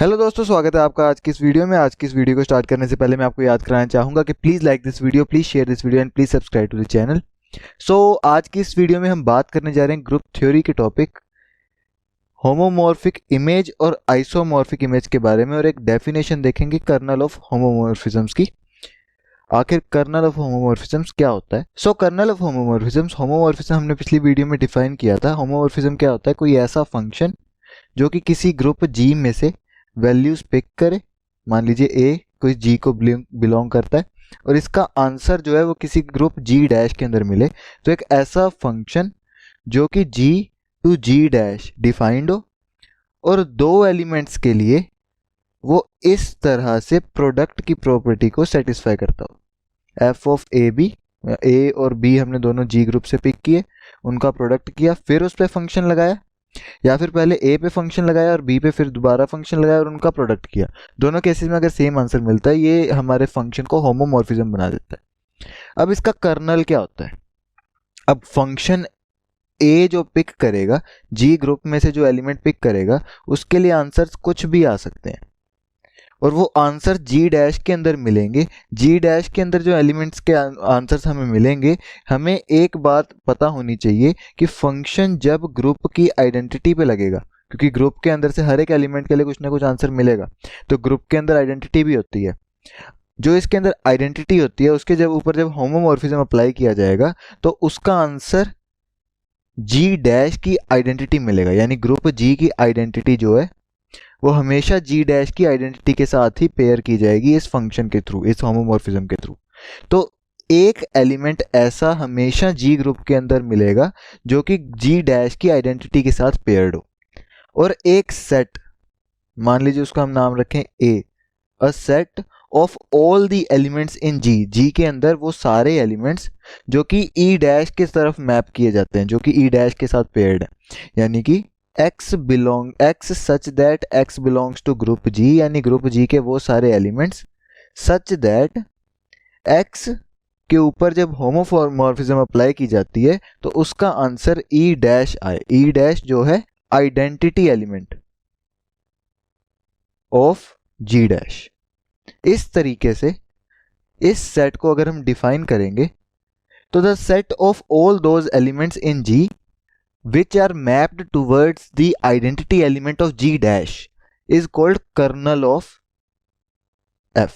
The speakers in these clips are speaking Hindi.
हेलो दोस्तों, स्वागत है आपका आज की इस वीडियो में। आज की इस वीडियो को स्टार्ट करने से पहले मैं आपको याद कराना चाहूंगा कि please like this video, please share this video and please subscribe to the channel. आज की इस वीडियो में हम बात करने जा रहे हैं ग्रुप थ्योरी के टॉपिक होमोमॉर्फिक इमेज और आइसोमॉर्फिक इमेज के बारे में, और एक डेफिनेशन देखेंगे कर्नल ऑफ होमोमॉर्फिज्म्स की। आखिर कर्नल ऑफ होमोमॉर्फिज्म्स क्या होता है? कर्नल ऑफ होमोमॉर्फिज्म्स, होमोमॉर्फिज्म हमने पिछली वीडियो में डिफाइन किया था। होमोमॉर्फिज्म क्या होता है? कोई ऐसा फंक्शन जो कि किसी ग्रुप जी में से वैल्यूज पिक करे। मान लीजिए ए कोई जी को बिलोंग करता है और इसका आंसर जो है वो किसी ग्रुप जी डैश के अंदर मिले, तो एक ऐसा फंक्शन जो कि जी टू जी डैश डिफाइंड हो और दो एलिमेंट्स के लिए वो इस तरह से प्रोडक्ट की प्रॉपर्टी को सेटिस्फाई करता हो। एफ ऑफ ए बी, ए और बी हमने दोनों जी ग्रुप से पिक किए, उनका प्रोडक्ट किया, फिर उस पर फंक्शन लगाया, या फिर पहले ए पे फंक्शन लगाया और बी पे फिर दोबारा फंक्शन लगाया और उनका प्रोडक्ट किया। दोनों केसेस में अगर सेम आंसर मिलता है, ये हमारे फंक्शन को होमोमॉर्फिज्म बना देता है। अब इसका कर्नल क्या होता है? अब फंक्शन ए जो पिक करेगा, जी ग्रुप में से जो एलिमेंट पिक करेगा, उसके लिए आंसर्स कुछ भी आ सकते हैं और वो आंसर जी डैश के अंदर मिलेंगे। जी डैश के अंदर जो एलिमेंट्स के आंसर्स हमें मिलेंगे, हमें एक बात पता होनी चाहिए कि फंक्शन जब ग्रुप की आइडेंटिटी पे लगेगा, क्योंकि ग्रुप के अंदर से हर एक एलिमेंट के लिए कुछ ना कुछ आंसर मिलेगा, तो ग्रुप के अंदर आइडेंटिटी भी होती है। जो इसके अंदर आइडेंटिटी होती है उसके ऊपर जब होमोमॉर्फिज्म अप्लाई किया जाएगा तो उसका आंसर जी डैश की आइडेंटिटी मिलेगा। यानी ग्रुप जी की आइडेंटिटी जो है वो हमेशा जी डैश की आइडेंटिटी के साथ ही पेयर की जाएगी इस फंक्शन के थ्रू, इस होमोमॉर्फिज्म के थ्रू। तो एक एलिमेंट ऐसा हमेशा जी ग्रुप के अंदर मिलेगा जो कि जी डैश की आइडेंटिटी के साथ पेयर्ड हो। और एक सेट, मान लीजिए उसका हम नाम रखें A, a set of all the elements in G, G के अंदर वो सारे एलिमेंट्स जो कि ई डैश के तरफ मैप किए जाते हैं, जो कि ई डैश के साथ पेयर्ड है। यानी कि x such that x belongs to group G, यानी ग्रुप जी के वो सारे एलिमेंट्स सच दैट x के ऊपर जब होमोमॉर्फिज्म अप्लाई की जाती है तो उसका आंसर ई डैश आए। ई डैश जो है identity element of G dash. इस तरीके से इस सेट को अगर हम डिफाइन करेंगे तो the set of all those elements in G which are mapped towards the identity element of G dash is called kernel of F।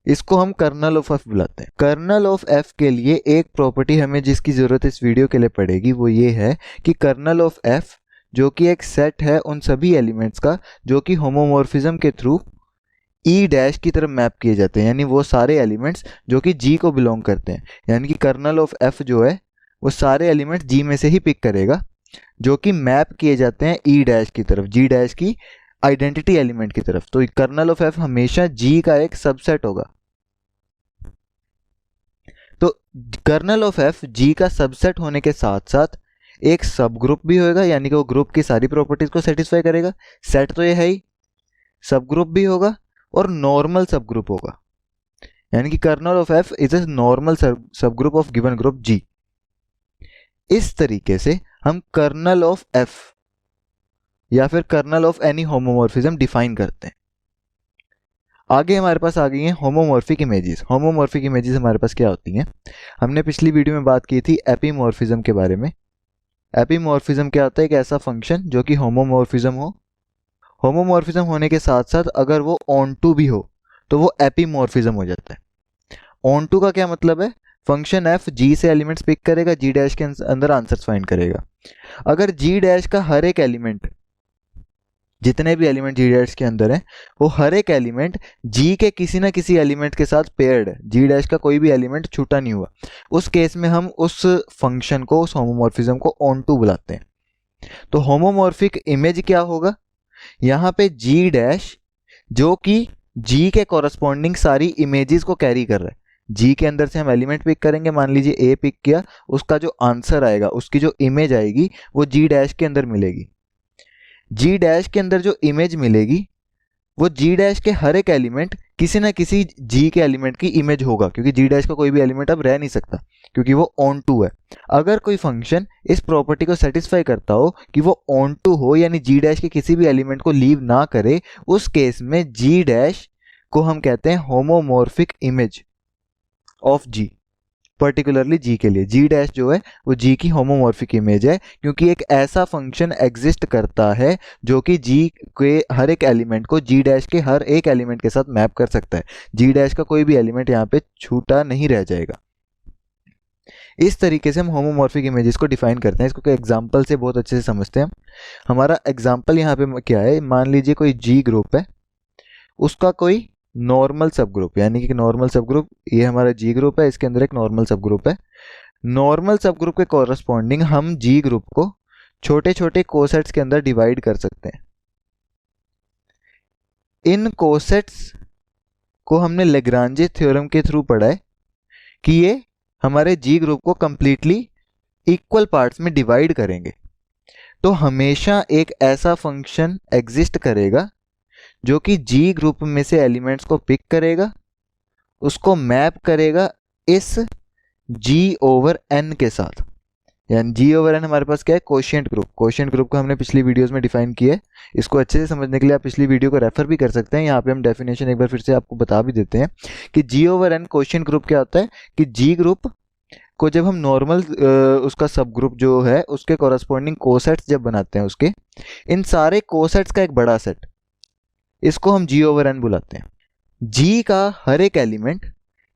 इसको हम कर्नल ऑफ एफ बुलाते हैं। कर्नल ऑफ एफ के लिए एक प्रॉपर्टी हमें जिसकी जरूरत इस वीडियो के लिए पड़ेगी वो ये है कि कर्नल ऑफ एफ जो कि एक सेट है उन सभी एलिमेंट्स का जो कि होमोमॉर्फिज्म के थ्रू ई डैश की तरफ मैप किए जाते हैं, यानी वो सारे एलिमेंट्स जो कि जी को बिलोंग करते हैं। यानी कि कर्नल ऑफ एफ जो है वो सारे एलिमेंट्स जी में से ही पिक करेगा जो कि मैप किए जाते हैं ई डैश की तरफ, जी डैश की आइडेंटिटी एलिमेंट की तरफ। तो कर्नल ऑफ एफ हमेशा जी का एक सबसेट होगा। तो कर्नल ऑफ एफ जी का सबसेट होने के साथ साथ एक सब ग्रुप भी होगा, यानी कि वो ग्रुप की सारी प्रॉपर्टीज को सेटिस्फाई करेगा। सेट तो ये है ही, सब ग्रुप भी होगा और नॉर्मल सब ग्रुप होगा। यानी कि kernel of F is a normal subgroup of given group G. इस तरीके से हम कर्नल ऑफ एफ या फिर kernel of any homomorphism define करते हैं। आगे हमारे पास आ गई हैं होमोमॉर्फिक इमेजेस। होमोमॉर्फिक इमेजेस हमारे पास क्या होती हैं? हमने पिछली वीडियो में बात की थी एपीमॉर्फिज्म के बारे में। एपीमॉर्फिज्म क्या होता है? एक ऐसा फंक्शन जो कि होमोमॉर्फिज्म हो, होमोमॉर्फिज्म होने के साथ साथ अगर वो ऑन टू भी हो तो वो एपीमॉर्फिज्म हो जाता है। ऑन टू का क्या मतलब है? फंक्शन एफ जी से एलिमेंट्स पिक करेगा, जी डैश के अंदर आंसर्स फाइंड करेगा। अगर जी डैश का हर एक एलिमेंट, जितने भी एलिमेंट जी डैश के अंदर है, वो हर एक एलिमेंट जी के किसी ना किसी एलिमेंट के साथ पेयर्ड है, जी डैश का कोई भी एलिमेंट छूटा नहीं हुआ, उस केस में हम उस फंक्शन को, उस होमोमॉर्फिज्म को ऑन टू बुलाते हैं। तो होमोमॉर्फिक इमेज क्या होगा? यहाँ पे जी डैश जो कि जी के कॉरस्पॉन्डिंग सारी इमेजेस को कैरी कर रहा है। जी के अंदर से हम एलिमेंट पिक करेंगे, मान लीजिए ए पिक किया, उसका जो आंसर आएगा, उसकी जो इमेज आएगी वो जी डैश के अंदर मिलेगी। जी डैश के अंदर जो इमेज मिलेगी वो जी डैश के हर एक एलिमेंट किसी ना किसी जी के एलिमेंट की इमेज होगा, क्योंकि जी डैश का कोई भी एलिमेंट अब रह नहीं सकता क्योंकि वो ऑन टू है। अगर कोई फंक्शन इस प्रॉपर्टी को सेटिस्फाई करता हो कि वो ऑन टू हो, यानी जी डैश के किसी भी एलिमेंट को लीव ना करे, उस केस में जी डैश को हम कहते हैं homomorphic image of G. Particularly G के लिए जी डैश जो है वो जी की होमोमॉर्फिक इमेज है, क्योंकि एक ऐसा फंक्शन एग्जिस्ट करता है जो कि जी के हर एक एलिमेंट को जी डैश के हर एक एलिमेंट के साथ मैप कर सकता है। जी डैश का कोई भी एलिमेंट यहाँ पे छूटा नहीं रह जाएगा। इस तरीके से हम होमोमॉर्फिक इमेजेस को डिफाइन करते हैं। इसको एग्जांपल से बहुत अच्छे से समझते हैं हम। हमारा एग्जांपल यहाँ पे क्या है, मान लीजिए कोई जी ग्रुप है, उसका कोई नॉर्मल सब ग्रुप, यानी कि नॉर्मल सब ग्रुप, ये हमारा जी ग्रुप है, इसके अंदर एक नॉर्मल सब ग्रुप है। नॉर्मल सब ग्रुप के कॉरस्पॉन्डिंग हम जी ग्रुप को छोटे छोटे कोसेट्स के अंदर डिवाइड कर सकते हैं। इन कोसेट्स को हमने लेग्रांजे थ्योरम के थ्रू पढ़ा है कि ये हमारे जी ग्रुप को कंप्लीटली इक्वल पार्ट्स में डिवाइड करेंगे। तो हमेशा एक ऐसा फंक्शन एग्जिस्ट करेगा जो कि जी ग्रुप में से एलिमेंट्स को पिक करेगा, उसको मैप करेगा इस जी ओवर एन के साथ। यानी जी ओवर एन हमारे पास क्या है, कोशिएंट ग्रुप। कोशिएंट ग्रुप को हमने पिछली वीडियोस में डिफाइन किया है। इसको अच्छे से समझने के लिए आप पिछली वीडियो को रेफर भी कर सकते हैं। यहाँ पे हम डेफिनेशन एक बार फिर से आपको बता भी देते हैं कि जी ओवर एन कोशिएंट ग्रुप क्या होता है कि जी ग्रुप को जब हम नॉर्मल उसका सब ग्रुप जो है उसके कॉरस्पॉन्डिंग कोसेट्स जब बनाते हैं, उसके इन सारे कोसेट्स का एक बड़ा सेट, इसको हम जी ओवर एन बुलाते हैं। जी का हर एक एलिमेंट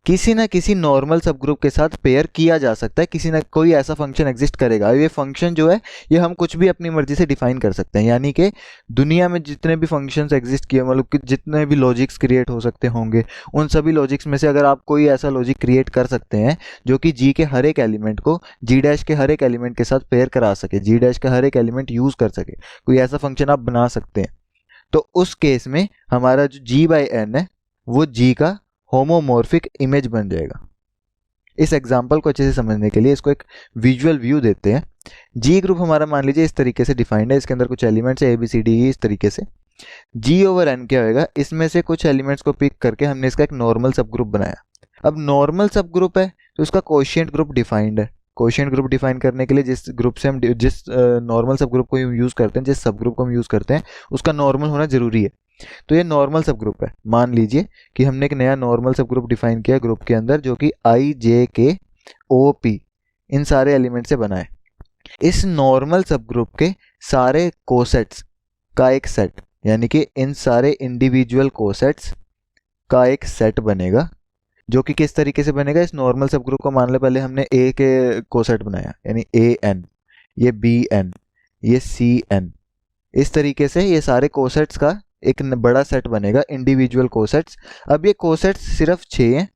किसी ना किसी नॉर्मल सब ग्रुप के साथ पेयर किया जा सकता है। किसी ना कोई ऐसा फंक्शन एग्जिस्ट करेगा। ये फंक्शन जो है ये हम कुछ भी अपनी मर्जी से डिफाइन कर सकते हैं। यानी कि दुनिया में जितने भी फंक्शंस एग्जिस्ट किए, मतलब कि जितने भी लॉजिक्स क्रिएट हो सकते होंगे, उन सभी लॉजिक्स में से अगर आप कोई ऐसा लॉजिक क्रिएट कर सकते हैं जो कि जी के हर एक एलिमेंट को जी डैश के हर एक एलिमेंट के साथ पेयर करा सके, जी डैश का हर एक एलिमेंट यूज कर सके, कोई ऐसा फंक्शन आप बना सकते हैं, तो उस केस में हमारा जो जी बाई एन है वो जी का होमोमॉर्फिक इमेज बन जाएगा। इस एग्जांपल को अच्छे से समझने के लिए इसको एक विजुअल व्यू देते हैं। जी ग्रुप हमारा मान लीजिए इस तरीके से डिफाइंड है, इसके अंदर कुछ एलिमेंट्स है ए बी सी डी, इस तरीके से। जी ओवर एन क्या होगा, इसमें से कुछ एलिमेंट्स को पिक करके हमने इसका एक नॉर्मल सब ग्रुप बनाया। अब नॉर्मल सब ग्रुप है तो उसका कोशिएंट ग्रुप डिफाइंड है। कोशिएंट ग्रुप डिफाइन करने के लिए जिस ग्रुप से हम जिस नॉर्मल सब ग्रुप को यूज करते हैं, जिस सब ग्रुप को हम यूज करते हैं, उसका नॉर्मल होना जरूरी है। तो ये नॉर्मल सब ग्रुप है। मान लीजिए कि हमने एक नया नॉर्मल सब ग्रुप डिफाइन किया ग्रुप के अंदर, जो कि आई जे के ओ पी इन सारे एलिमेंट से बना है। इस नॉर्मल सब ग्रुप के सारे कोसेट्स का एक सेट, यानी कि इन सारे इंडिविजुअल कोसेट्स का एक सेट बनेगा, जो कि किस तरीके से बनेगा, इस नॉर्मल सब ग्रुप को मान ले पहले हमने ए के कोसेट बनाया, यानी ए एन, ये बी एन, ये सी एन, इस तरीके से ये सारे कोसेट्स का एक बड़ा सेट बनेगा, इंडिविजुअल कोसेट्स। अब ये कोसेट्स सिर्फ 6 हैं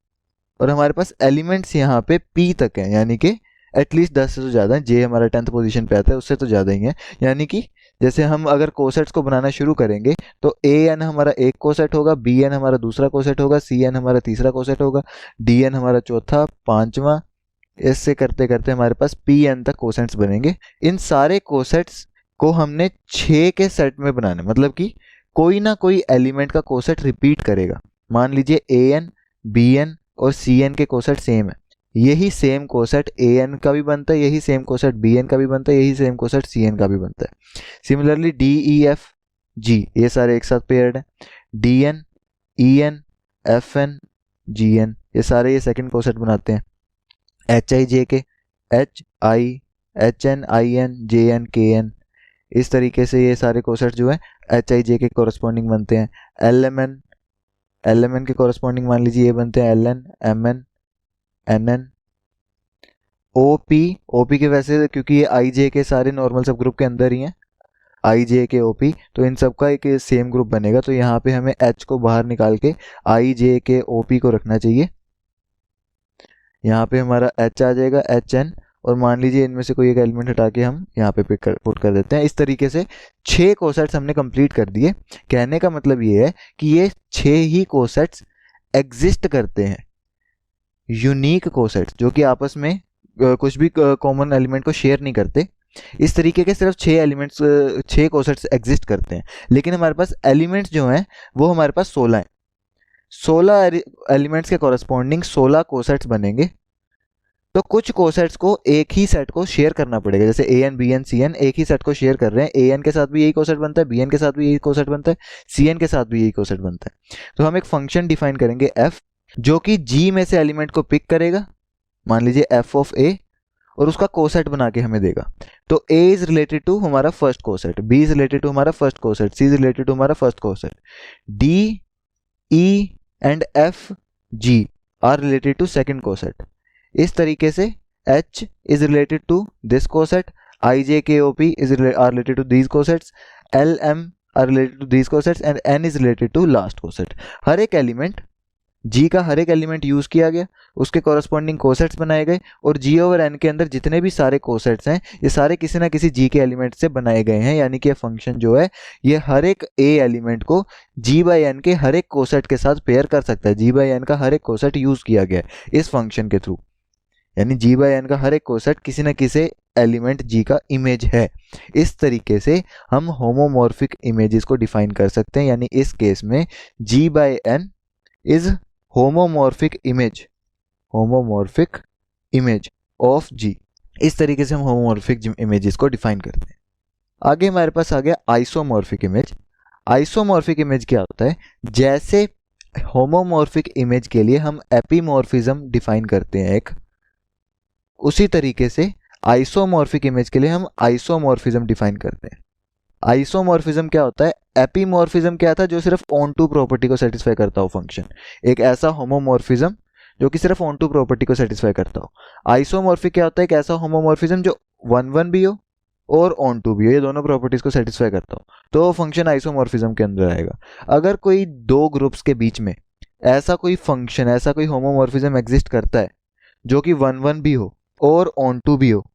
और हमारे पास एलिमेंट्स यहाँ पे पी तक हैं, यानी कि एटलीस्ट 10 से तो ज़्यादा है। जे हमारा 10th पोजीशन पे आता है, उससे तो ज़्यादा ही है। यानी कि जैसे हम अगर कोसेट्स को बनाना शुरू करेंगे तो ए एन हमारा एक कोसेट होगा, बी एन हमारा दूसरा कोसेट होगा, सी एन हमारा तीसरा कोसेट होगा, डी एन हमारा चौथा, पांचवा, इससे करते करते हमारे पास पी एन तक कोसेट्स बनेंगे। इन सारे कोसेट्स को हमने 6 के सेट में बनाना, मतलब कि कोई ना कोई एलिमेंट का कोसेट रिपीट करेगा। मान लीजिए ए एन, बी एन और सी एन के कोसेट सेम है, यही सेम कोसेट ए एन का भी बनता है, यही सेम कोसेट बी एन का भी बनता है, यही सेम कोसेट सी एन का भी बनता है। Similarly D E F G ये सारे एक साथ पेयर्ड हैं। D N, E N, F N, G N ये सारे ये सेकंड कोसेट बनाते हैं। H I J K, H I, H N, I N, J N, K N, इस तरीके से ये सारे कोसेट जो है एच आई जे के कोरस्पॉन्डिंग बनते हैं। L M N, L M N के कोरस्पॉन्डिंग मान लीजिए ये बनते हैं L N, M N, N N. O P के वैसे क्योंकि ये आई जे के सारे नॉर्मल सब ग्रुप के अंदर ही हैं, आई जे के ओ पी, तो इन सब का एक सेम ग्रुप बनेगा। तो यहाँ पे हमें एच को बाहर निकाल के आई जे के ओ पी को रखना चाहिए। यहाँ पे हमारा एच आ जाएगा, एच एन, और मान लीजिए इनमें से कोई एक एलिमेंट हटा के हम यहाँ पे पुट कर देते हैं। इस तरीके से 6 कोसेट्स हमने कंप्लीट कर दिए। कहने का मतलब ये है कि ये 6 ही कोसेट्स एग्जिस्ट करते हैं, यूनिक कोसेट्स, जो कि आपस में कुछ भी कॉमन एलिमेंट को शेयर नहीं करते। इस तरीके के सिर्फ 6 कोसेट्स एग्जिस्ट करते हैं, लेकिन हमारे पास एलिमेंट्स जो हैं वो हमारे पास 16 हैं। 16 एलिमेंट्स के कॉरस्पॉन्डिंग 16 कोसेट्स बनेंगे, तो कुछ कोसेट्स को एक ही सेट को शेयर करना पड़ेगा। जैसे A N B N C N एक ही सेट को शेयर कर रहे हैं, ए एन के साथ भी यही कोसेट बनता है, बी एन के साथ भी यही कोसेट बनता है, सी एन के साथ भी यही कोसेट बनता है। तो हम एक फंक्शन डिफाइन करेंगे एफ, जो कि जी में से एलिमेंट को पिक करेगा, मान लीजिए एफ ऑफ ए, और उसका कोसेट बना के हमें देगा। तो ए इज रिलेटेड टू हमारा first coset, B is related to हमारा first coset, C is related to हमारा first coset, D E and F G are related to second coset. इस तरीके से H is related to this coset, I, J, K, O, P are related to these cosets, L, M are related to these cosets and N is related to last coset। हर एक एलिमेंट G का हर एक एलिमेंट यूज किया गया, उसके कॉरस्पॉन्डिंग कोसेट्स बनाए गए, और G ओवर N के अंदर जितने भी सारे कोसेट्स हैं ये सारे किसी ना किसी G के एलिमेंट से बनाए गए हैं। यानी कि ये फंक्शन जो है ये हर एक A एलिमेंट को G बाई N के हर एक कोसेट के साथ पेयर कर सकता है। G बाई N का हर एक कोसेट यूज किया गया है इस फंक्शन के थ्रू, यानी G बाई N का हर एक कोसेट किसी न किसी एलिमेंट G का इमेज है। इस तरीके से हम होमोमॉर्फिक इमेजेस को डिफाइन कर सकते हैं, यानी इस केस में G by N is homomorphic image of G। इस तरीके से हम होमोमॉर्फिक इमेजेस को डिफाइन करते हैं। आगे हमारे पास आ गया आइसोमॉर्फिक इमेज। आइसोमॉर्फिक इमेज क्या होता है? जैसे होमोमॉर्फिक इमेज के लिए हम एपीमॉर्फिज्म डिफाइन करते हैं एक, उसी तरीके से आइसोमॉर्फिक इमेज के लिए हम आइसोमॉर्फिज्म डिफाइन करते हैं। आइसोमॉर्फिज्म क्या होता है? एपीमॉर्फिज्म क्या था? जो सिर्फ ऑन टू प्रॉपर्टी को सेटिस्फाई करता हो फंक्शन, एक ऐसा होमोमॉर्फिज्म जो कि सिर्फ ऑन टू प्रॉपर्टी को सेटिस्फाई करता हो। आइसोमॉर्फिक क्या होता है? एक ऐसा होमोमॉर्फिज्म जो 1 भी हो और ऑन टू भी हो, ये दोनों प्रॉपर्टीज को सेटिस्फाई करता हो, तो फंक्शन आइसोमॉर्फिज्म के अंदर आएगा। अगर कोई दो ग्रुप्स के बीच में ऐसा कोई फंक्शन, ऐसा कोई होमोमॉर्फिज्म एग्जिस्ट करता है जो कि 1 भी हो और ऑन टू भी हो,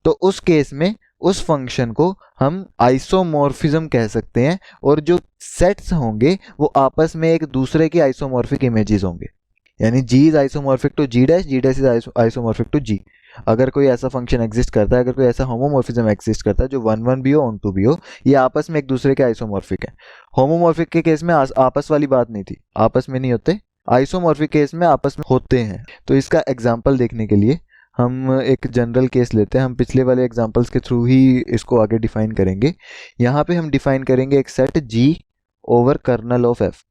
तो उस केस में उस फंक्शन को हम आइसोमॉर्फिज्म कह सकते हैं, और जो सेट्स होंगे वो आपस में एक दूसरे की आइसोमॉर्फिक इमेजेस होंगे। यानी G is isomorphic to G dash, G dash is isomorphic to G। अगर कोई ऐसा फंक्शन एग्जिस्ट करता है, अगर कोई ऐसा होमोमॉर्फिज्म एग्जिस्ट करता है जो 1 भी हो, ऑन टू भी हो, ये आपस में एक दूसरे के आइसोमॉर्फिक है। होमोमॉर्फिक के केस में आपस वाली बात नहीं थी, आपस में नहीं होते, आइसोमॉर्फिक केस में आपस में होते हैं। तो इसका एग्जाम्पल देखने के लिए हम एक जनरल केस लेते हैं, हम पिछले वाले एग्जांपल्स के थ्रू ही इसको आगे डिफाइन करेंगे। यहाँ पे हम डिफाइन करेंगे एक set G over kernel of F।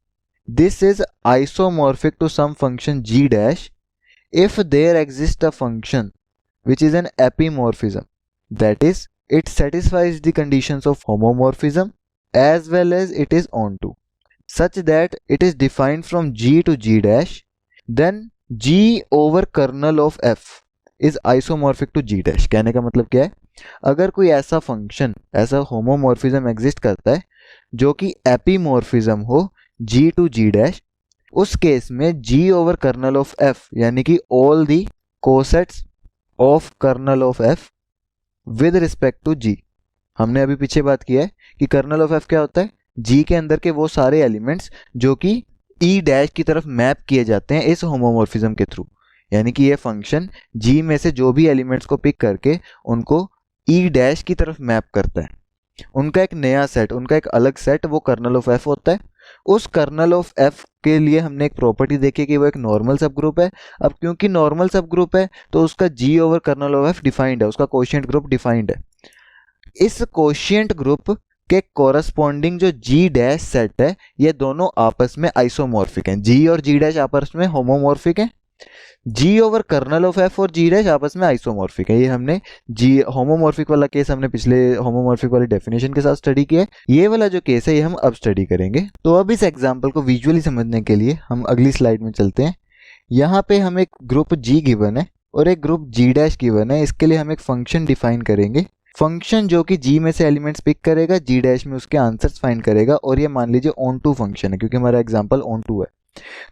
This is isomorphic to some function G dash if there exist a function which is an epimorphism, that is it satisfies the conditions of homomorphism as well as it is onto, such that it is defined from G to G dash, then G over kernel of F is isomorphic to G dash। कहने का मतलब क्या है? अगर कोई ऐसा फंक्शन, ऐसा होमोमॉर्फिज्म एग्जिस्ट करता है जो कि एपीमॉर्फिज्म हो G to G dash, उस केस में G over kernel of F यानी कि all the cosets of kernel of F with respect to G। हमने अभी पीछे बात किया है कि कर्नल ऑफ एफ क्या होता है? G के अंदर के वो सारे एलिमेंट्स जो कि E डैश की तरफ मैप किए जाते हैं इस होमोमॉर्फिज्म के थ्रू। यानी कि ये फंक्शन G में से जो भी एलिमेंट्स को पिक करके उनको E डैश की तरफ मैप करता है, उनका एक नया सेट, उनका एक अलग सेट, वो कर्नल ऑफ एफ होता है। उस कर्नल ऑफ एफ के लिए हमने एक प्रॉपर्टी देखी कि वो एक नॉर्मल सब ग्रुप है। अब क्योंकि नॉर्मल सब ग्रुप है तो उसका G over kernel of F defined है, उसका कोशिएंट ग्रुप डिफाइंड है। इस कोशिएंट ग्रुप के कॉरस्पॉन्डिंग जो G डैश सेट है, ये दोनों आपस में आइसोमॉर्फिक हैं। G और G डैश आपस में होमोमॉर्फिक हैं, G over kernel of F और G डैश आपस में आइसोमॉर्फिक है। ये हमने G होमोमॉर्फिक वाला केस हमने पिछले होमोमॉर्फिक वाली डेफिनेशन के साथ स्टडी किया है। ये वाला जो केस है ये हम अब स्टडी करेंगे। तो अब इस एग्जांपल को विजुअली समझने के लिए हम अगली स्लाइड में चलते हैं। यहाँ पे हम एक ग्रुप G गिवन है और एक ग्रुप G डैश गिवन है। इसके लिए हम एक फंक्शन डिफाइन करेंगे, फंक्शन जो कि G में से एलिमेंट्स पिक करेगा, G डैश में उसके आंसर्स फाइंड करेगा, और ये मान लीजिए ऑन टू फंक्शन है क्योंकि हमारा एग्जाम्पल ऑन टू है।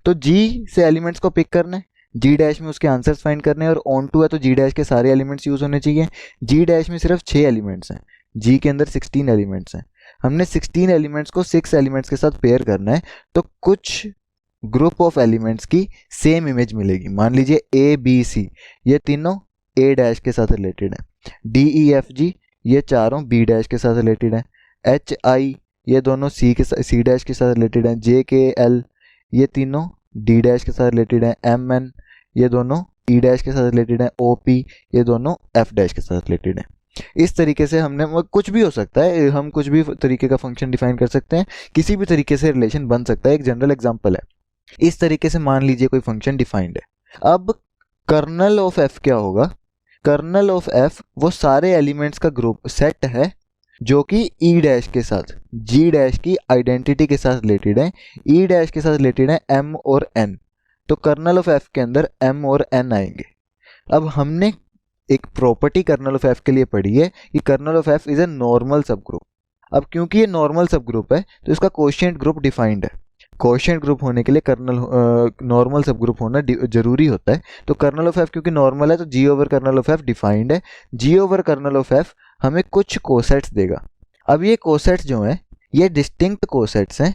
तो G से एलिमेंट्स को पिक करना है, G डैश में उसके आंसर्स फाइंड करने हैं, और ऑन टू है तो G डैश के सारे एलिमेंट्स यूज होने चाहिए। G डैश में सिर्फ 6 एलिमेंट्स हैं, G के अंदर 16 एलिमेंट्स हैं। हमने 16 एलिमेंट्स को 6 एलिमेंट्स के साथ पेयर करना है, तो कुछ ग्रुप ऑफ एलिमेंट्स की सेम इमेज मिलेगी। मान लीजिए A B C ये तीनों A डैश के साथ रिलेटेड हैं, D E F G ये चारों B डैश के साथ रिलेटेड हैं, H I ये दोनों C डैश के साथ रिलेटेड हैं, J K L ये तीनों डी डैश के साथ रिलेटेड हैं, एम एन ये दोनों ई डैश के साथ रिलेटेड हैं, ओ पी ये दोनों एफ डैश के साथ रिलेटेड हैं। इस तरीके से हमने कुछ भी हो सकता है, हम कुछ भी तरीके का फंक्शन डिफाइन कर सकते हैं, किसी भी तरीके से रिलेशन बन सकता है, एक जनरल एग्जांपल है। इस तरीके से मान लीजिए कोई फंक्शन डिफाइंड है। अब कर्नल ऑफ एफ क्या होगा? कर्नल ऑफ एफ वो सारे एलिमेंट्स का ग्रुप सेट है जो कि ई डैश के साथ जी डैश की आइडेंटिटी के साथ रिलेटेड है, ई डैश के साथ रिलेटेड है एम और एन। तो कर्नल ऑफ एफ के अंदर एम और एन आएंगे। अब हमने एक प्रॉपर्टी कर्नल ऑफ एफ के लिए पढ़ी है कि kernel of F is a normal subgroup. अब क्योंकि ये नॉर्मल सब ग्रुप है तो इसका कोशिएंट ग्रुप डिफाइंड है। कोशिएंट ग्रुप होने के लिए कर्नल नॉर्मल सब ग्रुप होना जरूरी होता है। तो कर्नल ऑफ एफ क्योंकि नॉर्मल है तो G over kernel of F defined है। G over kernel of F हमें कुछ कोसेट्स देगा। अब ये कोसेट्स जो हैं ये डिस्टिंक्ट कोसेट्स हैं,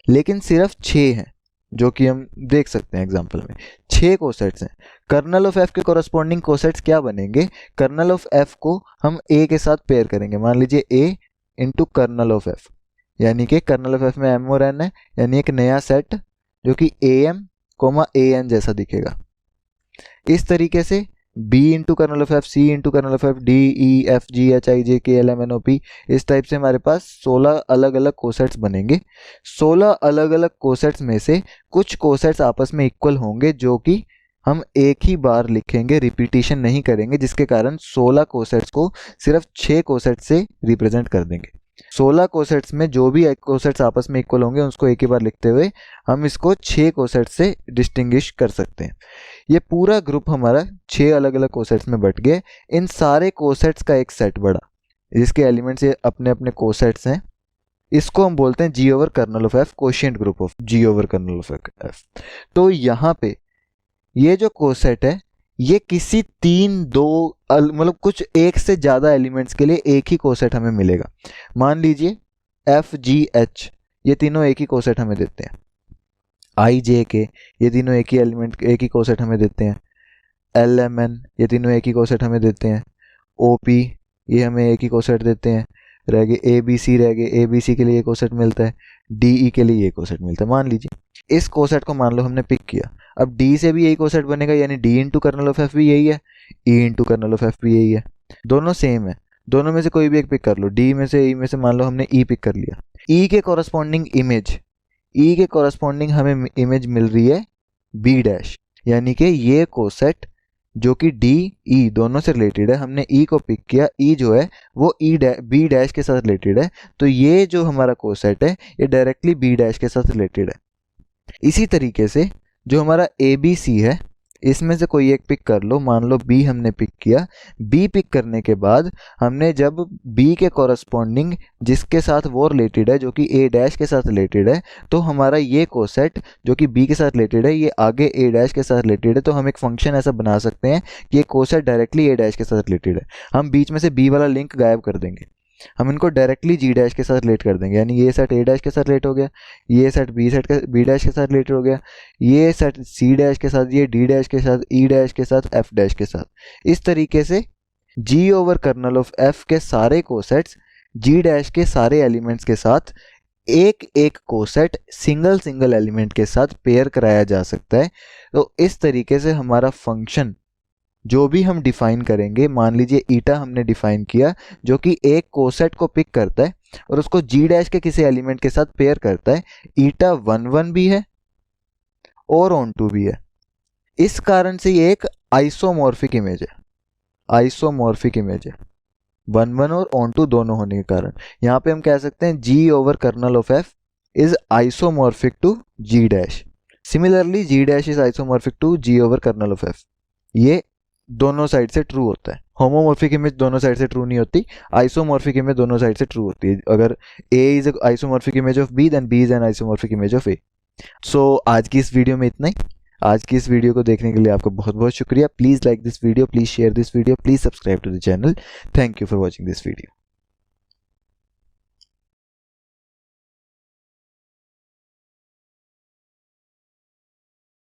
लेकिन सिर्फ 6 हैं, जो कि हम देख सकते हैं एग्जांपल में 6 कोसेट्स हैं। कर्नल ऑफ एफ के कोरस्पॉन्डिंग कोसेट्स क्या बनेंगे? कर्नल ऑफ एफ को हम ए के साथ पेयर करेंगे। मान लीजिए A into kernel of F, यानी कि कर्नल ऑफ एफ में एम और एन है, यानी एक नया सेट जो कि A M comma A N जैसा दिखेगा। इस तरीके से B into kernel of F, C into kernel of F, D E F G H I J K L M N O P, इस टाइप से हमारे पास 16 अलग अलग कोसेट्स बनेंगे। 16 अलग अलग कोसेट्स में से कुछ कोसेट्स आपस में इक्वल होंगे जो कि हम एक ही बार लिखेंगे, रिपीटिशन नहीं करेंगे, जिसके कारण 16 कोसेट्स को सिर्फ 6 कोसेट्स से रिप्रेजेंट कर देंगे। 16 कोसेट्स में जो भी कोसेट्स आपस में इक्वल होंगे उसको एक ही बार लिखते हुए हम इसको 6 कोसेट्स से डिस्टिंग्विश कर सकते हैं। ये पूरा ग्रुप हमारा 6 अलग अलग कोसेट्स में बट गए। इन सारे कोसेट्स का एक सेट बड़ा, जिसके एलिमेंट्स ये अपने अपने कोसेट्स हैं, इसको हम बोलते हैं G over kernel of F, quotient group of G over kernel of F. तो यहाँ पे ये जो कोसेट है ये किसी 3, 2 मतलब कुछ एक से ज़्यादा एलिमेंट्स के लिए एक ही कोसेट हमें मिलेगा। मान लीजिए एफ जी एच ये तीनों एक ही कोसेट हमें देते हैं, आई जे के ये तीनों एक ही एलिमेंट एक ही कोसेट हमें देते हैं, एल एम एन ये तीनों एक ही कोसेट हमें देते हैं, ओ पी ये हमें एक ही कोसेट देते हैं, रह गए ए बी सी रह गए, ए बी सी के लिए ये कोसेट मिलता है, डी ई के लिए ये कोसेट मिलता है। मान लीजिए इस कोसेट को मान लो हमने पिक किया, अब डी से भी यही कोसेट बनेगा, यानी D into kernel of F भी यही है, E into kernel of F भी यही है, दोनों सेम है। दोनों में से कोई भी एक पिक कर लो, डी में से ई में से मान लो हमने ई पिक कर लिया। ई के कॉरस्पॉन्डिंग इमेज, ई के कॉरस्पॉन्डिंग हमें इमेज मिल रही है बी डैश, यानी कि ये कोसेट जो कि डी ई दोनों से रिलेटेड है, हमने ई को पिक किया, ई जो है वो बी डैश के साथ रिलेटेड है, तो ये जो हमारा कोसेट है ये डायरेक्टली बी डैश के साथ रिलेटेड है। इसी तरीके से जो हमारा ए बी सी है इसमें से कोई एक पिक कर लो, मान लो बी हमने पिक किया, बी पिक करने के बाद हमने जब बी के कॉरस्पॉन्डिंग जिसके साथ वो रिलेटेड है जो कि ए डैश के साथ रिलेटेड है, तो हमारा ये कोसेट जो कि बी के साथ रिलेटेड है ये आगे ए डैश के साथ रिलेटेड है। तो हम एक फंक्शन ऐसा बना सकते हैं कि ये कोसेट डायरेक्टली ए डैश के साथ रिलेटेड है। हम बीच में से बी वाला लिंक गायब कर देंगे, हम इनको डायरेक्टली जी डैश के साथ रिलेट कर देंगे, यानी ये सेट ए डैश के साथ रिलेट हो गया, ये सेट बी डैश के साथ रिलेटेड हो गया, ये सेट सी डैश के साथ, ये डी डैश के साथ, ई डैश के साथ, एफ डैश के साथ। इस तरीके से जी ओवर कर्नल ऑफ एफ के सारे कोसेट्स जी डैश के सारे एलिमेंट्स के साथ एक एक कोसेट सिंगल सिंगल एलिमेंट के साथ पेयर कराया जा सकता है। तो इस तरीके से हमारा फंक्शन जो भी हम डिफाइन करेंगे, मान लीजिए ईटा हमने डिफाइन किया जो कि एक कोसेट को पिक करता है और उसको जी डैश के किसी एलिमेंट के साथ पेयर करता है, ईटा 1 भी है और ऑन टू भी है। इस कारण से ये एक आइसोमॉर्फिक इमेज है, आइसोमॉर्फिक इमेज है 1 और ऑन टू दोनों होने के कारण। यहाँ पे हम कह सकते हैं G over kernel of F is isomorphic to G dash. Similarly G dash is isomorphic to G over kernel of F. ये दोनों साइड से ट्रू होता है। होमोमॉर्फिक इमेज दोनों साइड से ट्रू नहीं होती, आइसोमॉर्फिक इमेज दोनों साइड से ट्रू होती है। अगर A is isomorphic image of B then B is an isomorphic image of A। So आज की इस वीडियो में इतना ही। आज की इस वीडियो को देखने के लिए आपका बहुत बहुत शुक्रिया। Please like this video, please share this video, please subscribe to the channel. Thank you for watching this video.